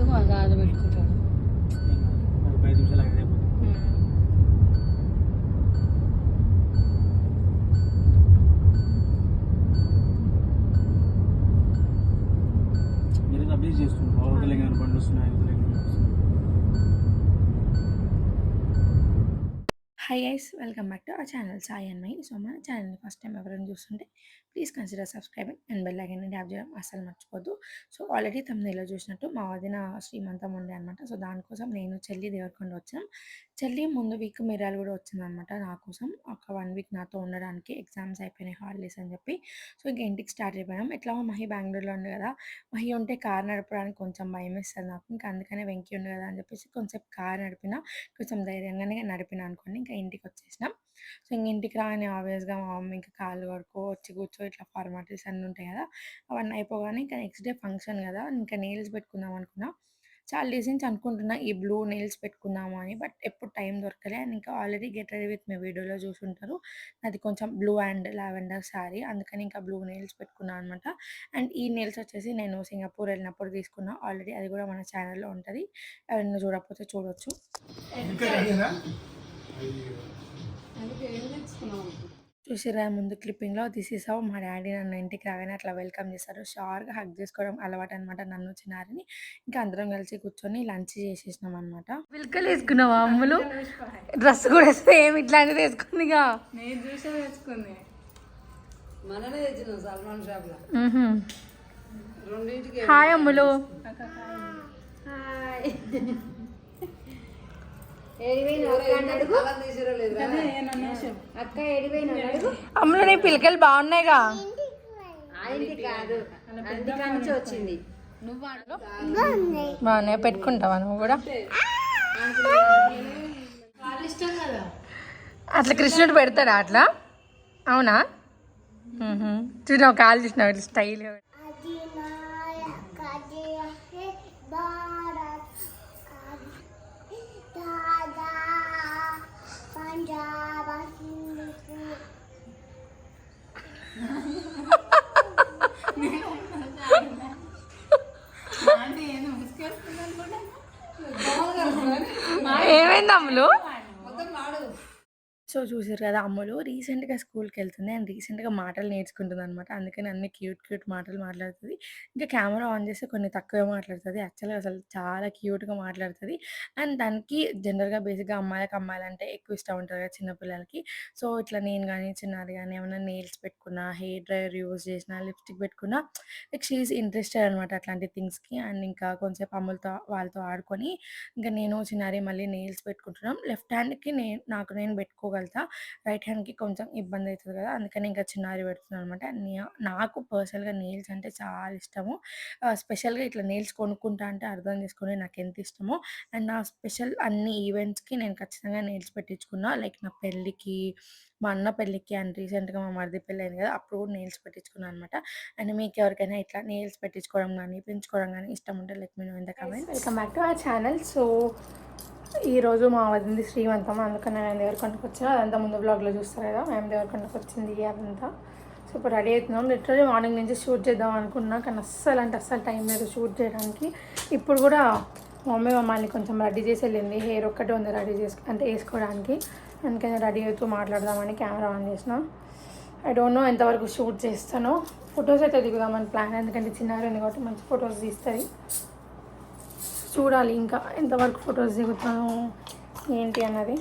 పెట్టుకో అది పెట్టుకుంటాను. ఒక 5 నిమిషాలు ఆగితే అయిపోతుంది. మీరు అప్డేట్ చేస్తున్నారు అవతల ఏమైనా బండ్లు వస్తున్నాయి అవతల ఏమైనా వస్తున్నాయి. Hi guys, welcome back to our channel Sai and my. So మన ఛానల్ని ఫస్ట్ టైం ఎవరైనా చూస్తుంటే please consider subscribing and bell ఐకాన్ని ట్యాప్ చేయడం అస్సలు మర్చిపోద్దు. సో ఆల్రెడీ తమ్ముళ్ళు చూసినట్టు మా వదిన శ్రీమంతం ఉండే అనమాట. సో దానికోసం నేను చెల్లి దేవరకొండ వచ్చాం. చెల్లి ముందు వీక్ మిరాలు కూడా వచ్చిందనమాట నా కోసం. ఒక 1 వీక్ నాతో ఉండడానికి, ఎగ్జామ్స్ అయిపోయినాయి హాలిడేస్ అని చెప్పి. సో ఇంకా ఇంటికి స్టార్ట్ అయిపోయాం. ఎట్లా మహి బెంగళూరులో ఉంది కదా, మహి ఉంటే కార్ నడపడానికి కొంచెం భయం వేస్తుంది నాకు. ఇంకా అందుకనే వెంకీ ఉంది కదా అని చెప్పేసి కొంచెం కార్ నడిపిన, కొంచెం ధైర్యంగానే నడిపిన అనుకోండి. ఇంకా ఇంటికి వచ్చేసినాం. సో ఇంక ఇంటికి రాగానే ఆబ్వియస్గా మా మమ్మీ ఇంకా కాళ్ళు కడుక్కో, వచ్చి కూర్చో, ఇట్లా ఫార్మాలిటీస్ అన్నీ ఉంటాయి కదా. అవన్నీ అయిపోగానే ఇంకా నెక్స్ట్ డే ఫంక్షన్ కదా, ఇంకా నెయిల్స్ పెట్టుకుందాం అనుకున్నా. చాలా డేస్ నుంచి అనుకుంటున్నా ఈ బ్లూ నెయిల్స్ పెట్టుకుందాము అని, బట్ ఎప్పుడు టైం దొరకలే. అండ్ ఇంకా already get ready with me వీడియోలో చూసుంటారు, అది కొంచెం బ్లూ అండ్ లావెండర్ శారీ, అందుకని ఇంకా బ్లూ నెయిల్స్ పెట్టుకున్నాను అనమాట. అండ్ ఈ నెయిల్స్ వచ్చేసి నేను సింగపూర్ వెళ్ళినప్పుడు తీసుకున్నా. ఆల్రెడీ అది కూడా మన ఛానల్లో ఉంటుంది, ఎవరైనా చూడకపోతే చూడొచ్చు. చూసిరా ముందు క్లిప్పింగ్లో, దిస్ ఈస్ హౌ మా డాడీ నన్ను ఇంటికి రాగానే అట్లా వెల్కమ్ చేస్తారు. షార్గా హగ్ చేసుకోవడం అలవాటు అనమాట నన్ను చిన్నారిని. ఇంకా అందరం కలిసి కూర్చొని లంచ్ చేసేసినాం అనమాట. పిల్కలు వేసుకున్నావా అమ్ములు? డ్రెస్ కూడా సేమ్ ఇట్లాంటిది వేసుకుందిగా. నేను చూసే వేసుకుంది, మననే తెచ్చినాం సల్మాన్ షాప్లో. రెండింటికి హాయ్ అమ్ములు. అమ్ములు నీ పిల్లకలు బాగున్నాయిగా. వచ్చింది బాగున్నాయి, పెట్టుకుంటావా నువ్వు కూడా? అట్లా కృష్ణుడు పెడతాడా అట్లా? అవునా? చూసినావు కాలు చూసినావు ఇట్లా స్టైల్గా. ఏమైంది అమ్ములు? సో చూసారు కదా, అమ్ములు రీసెంట్గా స్కూల్కి వెళ్తుంది అండ్ రీసెంట్గా మాటలు నేర్చుకుంటుంది అనమాట. అందుకని అన్ని క్యూట్ మాటలు మాట్లాడుతుంది. ఇంకా కెమెరా ఆన్ చేస్తే కొన్ని తక్కువే మాట్లాడుతుంది. యాక్చువల్గా అసలు చాలా క్యూట్గా మాట్లాడుతుంది. అండ్ దానికి జనరల్గా బేసిక్గా అమ్మాయిలంటే ఎక్కువ ఇష్టం ఉంటుంది కదా చిన్నపిల్లలకి. సో ఇట్లా నేను కానీ చిన్నది కానీ ఏమైనా నెయిల్స్ పెట్టుకున్నా, హెయిర్ డ్రైయర్ యూజ్ చేసిన, లిప్స్టిక్ పెట్టుకున్నా, లైక్ షీఈస్ ఇంట్రెస్టెడ్ అనమాట అట్లాంటి థింగ్స్కి. అండ్ ఇంకా కొంచెంసేపు అమ్ములతో వాళ్ళతో ఆడుకొని ఇంకా నేను చిన్నారి మళ్ళీ నెయిల్స్ పెట్టుకుంటున్నాం. లెఫ్ట్ హ్యాండ్కి నాకు నేను పెట్టుకోగలుగుతా, రైట్ హ్యాండ్కి కొంచెం ఇబ్బంది అవుతుంది కదా, అందుకని ఇంకా చిన్నారి పెడుతున్నాను అనమాట. నాకు పర్సనల్గా నెయిల్స్ అంటే చాలా ఇష్టము. స్పెషల్గా ఇట్లా నెయిల్స్ కొనుక్కుంటా అంటే అర్థం చేసుకుని నాకు ఎంత ఇష్టమో. అండ్ నా స్పెషల్ అన్ని ఈవెంట్స్కి నేను ఖచ్చితంగా నెయిల్స్ పెట్టించుకున్నా. లైక్ నా పెళ్ళికి, మా అన్న పెళ్ళికి, అండ్ రీసెంట్గా మా మరిది పెళ్ళి అయింది కదా, అప్పుడు కూడా నెయిల్స్ పెట్టించుకున్నాను అనమాట. అండ్ మీకు ఎవరికైనా ఇట్లా నెయిల్స్ పెట్టించుకోవడం కానీ పెంచుకోవడం కానీ ఇష్టం ఉంటే let me know in the comments. Welcome back to our channel. So ఈరోజు మా వదింది శ్రీమంతం, అందుకని నేను దేవరకొండకు వచ్చిన. అదంతా ముందు బ్లాగ్లో చూస్తారు కదా, మేము దేవరకొండకు వచ్చింది అదంతా. సో ఇప్పుడు రెడీ అవుతున్నాం. లిటరలీ మార్నింగ్ నుంచి షూట్ చేద్దాం అనుకున్నా, కానీ అస్సలు టైం లేదు షూట్ చేయడానికి. ఇప్పుడు కూడా మమ్మల్ని కొంచెం రెడీ చేసి వెళ్ళింది. హెయిర్ ఒక్కటే ఉంది రెడీ అంటే వేసుకోవడానికి, అందుకని రెడీ అవుతూ మాట్లాడదామని కెమెరా ఆన్ చేసిన. ఐ డోంట్ నో ఎంతవరకు షూట్ చేస్తానో. ఫొటోస్ అయితే దిగుదామని ప్లాన్, ఎందుకంటే చిన్నారు ఉంది కాబట్టి మంచి ఫొటోస్ తీస్తుంది. చూడాలి ఇంకా ఎంతవరకు ఫొటోస్ దిగుతాను ఏంటి అన్నది.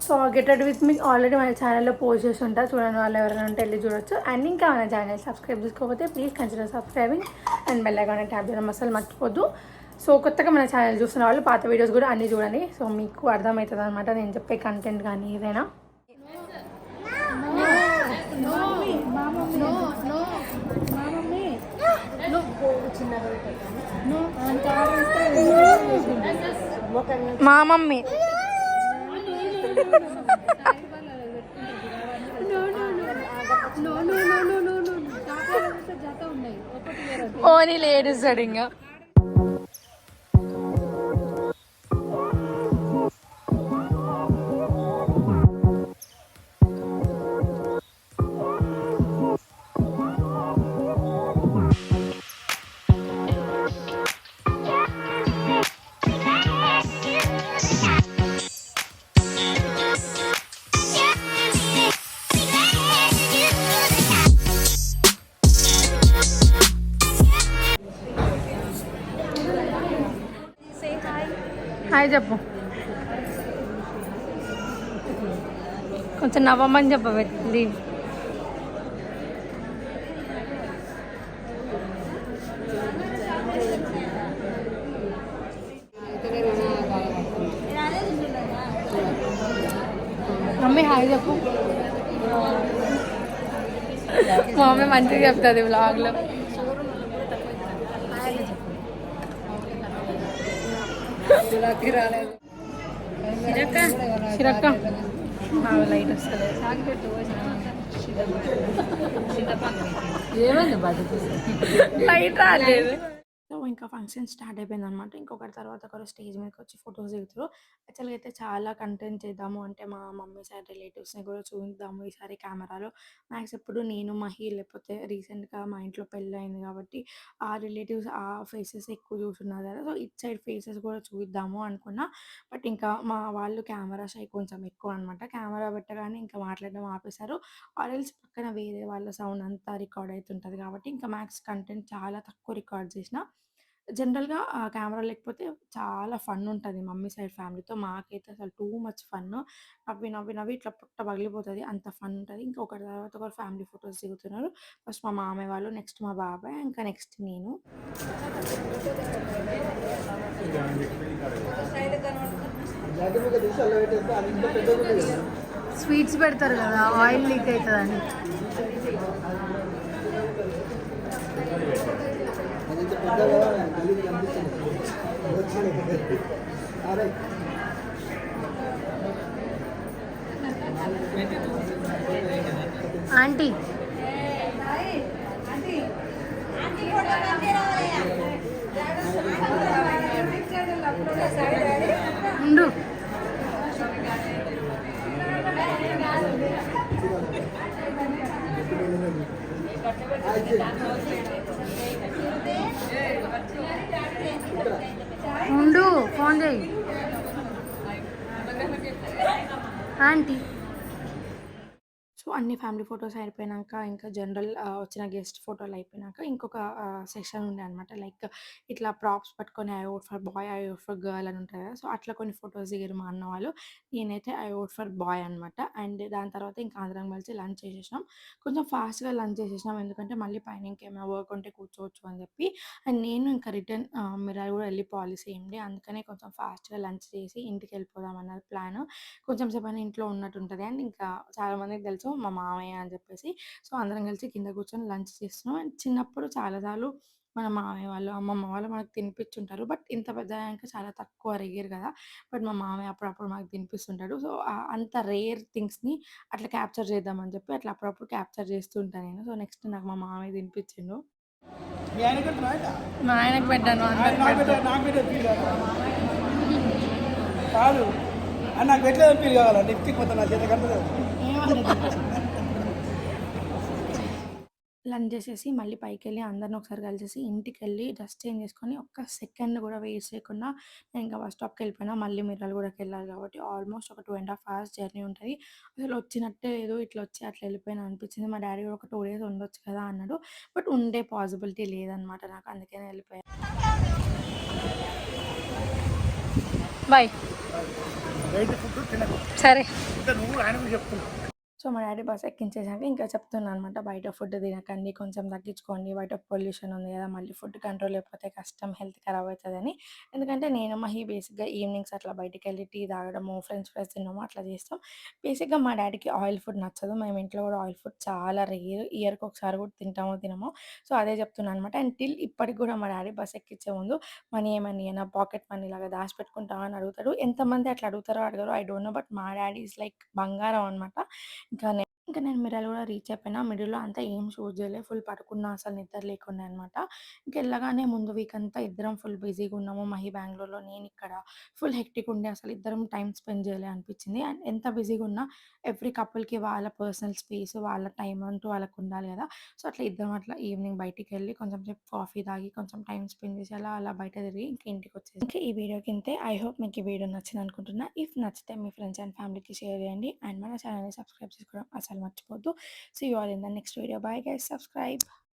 So get ready with me already మన ఛానల్లో పోస్ట్ చేసి ఉంటా, చూడండి వాళ్ళు ఎవరైనా ఉంటే వెళ్ళి చూడొచ్చు. అండ్ ఇంకా మన ఛానల్ సబ్స్క్రైబ్ చేసుకోకపోతే please consider subscribing and bell icon tap చేయడం అసలు మర్చిపోద్దు. సో కొత్తగా మన ఛానల్ చూస్తున్న వాళ్ళు పాత వీడియోస్ కూడా అన్నీ చూడండి. సో మీకు అర్థమవుతుంది అనమాట నేను చెప్పే కంటెంట్ కానీ ఏదైనా. మా మమ్మీ ఓనీ లేడీస్ ఇంకా హాయ్ చెప్పు, కొంచెం నవ్వమని చెప్పబెట్టింది. మమ్మీ హాయ్ చెప్పు. మా మమ్మీ మంచిగా చెప్తుంది వ్లాగ్లో. రాలేదు చిరక్క లైట్ వస్తుంది. ఏమైంది బాధ లైట్ రాలేదు. సో ఇంకా ఫంక్షన్ స్టార్ట్ అయిపోయింది అనమాట. ఇంకొకరి తర్వాత ఒకరు స్టేజ్ మీదకి వచ్చి ఫొటోస్ దిగుతారు. యాక్చువల్గా అయితే చాలా కంటెంట్ చేద్దాము అంటే మా మమ్మీ సైడ్ రిలేటివ్స్ని కూడా చూద్దాము ఈసారి కెమెరాలో. మ్యాక్స్ ఎప్పుడు నేను మహి లేకపోతే రీసెంట్గా మా ఇంట్లో పెళ్ళి అయింది కాబట్టి ఆ రిలేటివ్స్ ఆ ఫేసెస్ ఎక్కువ చూస్తున్నారు కదా, సో ఇట్ సైడ్ ఫేసెస్ కూడా చూద్దాము అనుకున్నా. బట్ ఇంకా మా వాళ్ళు కెమెరా షై కొంచెం ఎక్కువ అనమాట. కెమెరా పెట్టగానే ఇంకా మాట్లాడడం ఆపేశారు. ఆడియన్స్ పక్కన వేరే వాళ్ళ సౌండ్ అంతా రికార్డ్ అవుతుంటుంది కాబట్టి ఇంకా మ్యాక్స్ కంటెంట్ చాలా తక్కువ రికార్డ్ చేసిన. జనరల్‌గా కెమెరా లేకపోతే చాలా ఫన్ ఉంటది మమ్మీ సైడ్ ఫ్యామిలీతో. మాకైతే అసలు టూ మచ్ ఫన్. నవ్వి, నవ్వి, నవ్వి ఇట్లా పుట్ట పగిలిపోతది. అంత ఫన్ ఉంటది. ఇంకా ఒకరి తర్వాత ఒకరు ఫ్యామిలీ ఫోటోస్ దిగుతున్నారు. ఫస్ట్ మా మామయ్య వాళ్ళు, నెక్స్ట్ మా బాబాయ్, ఇంకా నెక్స్ట్ నేను. స్వీట్స్ పెడతారు కదా, ఆయిల్ లీక్ అవుతుందని. ఆంటీ ఉండు. ఉండు ఫోన్ చేయి ఆంటీ. సో అన్ని ఫ్యామిలీ ఫొటోస్ అయిపోయినాక ఇంకా జనరల్ వచ్చిన గెస్ట్ ఫోటోలు అయిపోయినాక ఇంకొక సెక్షన్ ఉండే అనమాట. లైక్ ఇట్లా ప్రాప్స్ పట్టుకొని I vote for boy, I vote for girl అని ఉంటుంది కదా, సో అట్లా కొన్ని ఫొటోస్ దిగారు మా అన్న వాళ్ళు. నేనైతే ఐ ఓట్ ఫర్ బాయ్ అనమాట. అండ్ దాని తర్వాత ఇంకా అందరం కలిసి లంచ్ చేసేసినాం. కొంచెం ఫాస్ట్గా లంచ్ చేసేసినాం ఎందుకంటే మళ్ళీ పైన ఇంకేమైనా వర్క్ ఉంటే కూర్చోవచ్చు అని చెప్పి. అండ్ నేను ఇంకా రిటర్న్ మీరు కూడా వెళ్ళిపోవాలి సేమ్ డే, అందుకనే కొంచెం ఫాస్ట్గా లంచ్ చేసి ఇంటికి వెళ్ళిపోదాం అన్నది ప్లాన్. కొంచెం సేపు ఇంట్లో ఉన్నట్టు ఉంటుంది. అండ్ ఇంకా చాలామందికి తెలుసు మా మామయ్య అని చెప్పేసి. సో అందరం కలిసి కింద కూర్చొని లంచ్ చేస్తున్నాం. అండ్ చిన్నప్పుడు చాలాసార్లు మన మామయ్య వాళ్ళు, అమ్మమ్మ వాళ్ళు మనకు తినిపించుంటారు. బట్ ఇంత పెద్ద అయ్యాక చాలా తక్కువ రేర్ కదా. బట్ మా మామయ్య అప్పుడప్పుడు మనకు తినిపిస్తుంటాడు. సో అంత రేర్ థింగ్స్ని అట్లా క్యాప్చర్ చేద్దామని చెప్పి అట్లా అప్పుడప్పుడు క్యాప్చర్ చేస్తూ ఉంటాను నేను. సో నెక్స్ట్ నాకు మా మామయ్య తినిపించిండు. మా ఆయనకు పెట్టాను, కాదు నాకు పెట్టలేదు ఫీల్ కావాలి. లిప్స్టిక్ మొత్తం నా చేత కట్టలేదు. లంచ్ చేసేసి మళ్ళీ పైకెళ్ళి అందరిని ఒకసారి కలిసేసి ఇంటికెళ్ళి డ్రెస్ చేంజ్ చేసుకొని ఒక్క సెకండ్ కూడా వేస్ట్ చేయకుండా నేను ఇంకా బస్ స్టాప్కి వెళ్ళిపోయినా. మళ్ళీ మిర్యాలగూడకి వెళ్ళాలి కాబట్టి ఆల్మోస్ట్ ఒక 2.5 hours జర్నీ ఉంటుంది. అసలు వచ్చినట్టే లేదు, ఇట్లా వచ్చి అట్లా వెళ్ళిపోయినా అనిపించింది. మా డాడీ కూడా ఒక 2 days ఉండొచ్చు కదా అన్నాడు. బట్ ఉండే పాసిబిలిటీ లేదనమాట నాకు, అందుకనే వెళ్ళిపోయాను. బాయ్. సరే. సో మా డాడీ బస్ ఎక్కించేసాక ఇంకా చెప్తున్నాను అనమాట, బయట ఫుడ్ తినకండి, కొంచెం తగ్గించుకోండి, బయట పొల్యూషన్ ఉంది కదా, మళ్ళీ ఫుడ్ కంట్రోల్ అయిపోతే కష్టం, హెల్త్ ఖరాబ్ అవుతుందని. ఎందుకంటే నేను మహి బేసిక్గా ఈవినింగ్స్ అట్లా బయటికి వెళ్ళి టీ తాగడము, ఫ్రెంచ్ ఫ్రైస్ తినడము అట్లా చేస్తాం. బేసిక్గా మా డాడీకి ఆయిల్ ఫుడ్ నచ్చదు. మేము ఇంట్లో కూడా ఆయిల్ ఫుడ్ చాలా రేర్, ఇయర్కి ఒకసారి కూడా తినమో. సో అదే చెప్తున్నాను అనమాట. అండ్ టిల్ ఇప్పటికి కూడా మా డాడీ బస్ ఎక్కించే ముందు మనీ ఏమని నా పాకెట్ మనీ లాగా దాచిపెట్టుకుంటావా అని అడుగుతాడు. ఎంతమంది అట్లా అడుగుతారో అడగరో ఐ డోంట్ నో, బట్ మా డాడీ ఈజ్ లైక్ బంగారం అనమాట. ఇంకా నేను మిర్యాలగూడ రీచ్ అయిపోయినా. మిడిల్‌లో అంతా ఏం షూట్ చేయలే. ఫుల్ పడుకున్నా, అసలు నిద్ర లేకుండే అనమాట. ఇంకెళ్ళగానే ముందు వీక్ అంతా ఇద్దరం ఫుల్ బిజీగా ఉన్నాము. మహి బెంగుళూరులో, నేను ఇక్కడ. ఫుల్ హెక్టిక్ ఉండే, అసలు ఇద్దరం టైమ్ స్పెండ్ చేయలే అనిపించింది. అండ్ ఎంత బిజీగా ఉన్నా ఎవ్రీ కపుల్‌కి వాళ్ళ పర్సనల్ స్పేస్, వాళ్ళ టైం అంటూ వాళ్ళకి ఉండాలి కదా. సో అట్లా ఇద్దరం అట్లా ఈవినింగ్ బయటికెళ్ళి కొంచెం సేపు కాఫీ తాగి, కొంచెం టైమ్ స్పెండ్ చేసి అలా బయట తిరిగి ఇంక ఇంటికొచ్చేసాం. ఇంకా ఈ వీడియోకి ఇంతే. ఐ హోప్ మీకు ఈ వీడియో నచ్చింది అనుకుంటున్నా. ఇఫ్ నచ్చితే మీ ఫ్రెండ్స్ అండ్ ఫ్యామిలీకి షేర్ చేయండి. అండ్ మన ఛానల్‌ని సబ్స్క్రైబ్ చేసుకోవడం అసలు మర్చిపోవద్దు. See you all in the next video. Bye guys, subscribe.